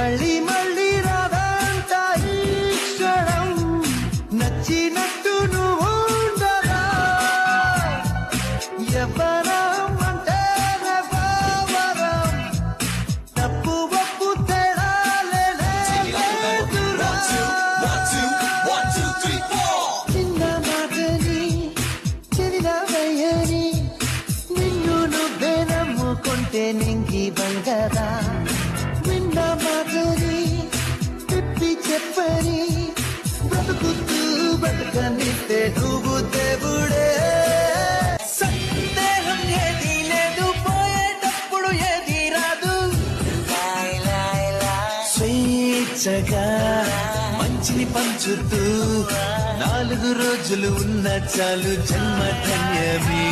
మళ్ళీ మళ్ళీ రాదంట ఈ క్షణం నచ్చినట్టు నువ్వు ఉండరా ఎవరం అంటే వరం తప్పు ఒప్పు తేడా లేదురా చిన్న మాటని చిన్న వయ్యని నిన్ను నువ్వే నమ్ముకుంటే నింగి బంగరా విన్న మాటని తిప్పి చెప్పని బ్రతుకుతూ బతుకనిస్తే నువ్వు దేవుడే సందేహం ఏది లేదు పోయేటప్పుడు ఏది రాదు స్వేచ్ఛగా మంచిని పంచుతూ 4 రోజులు ఉన్న చాలు జన్మ ధన్యమే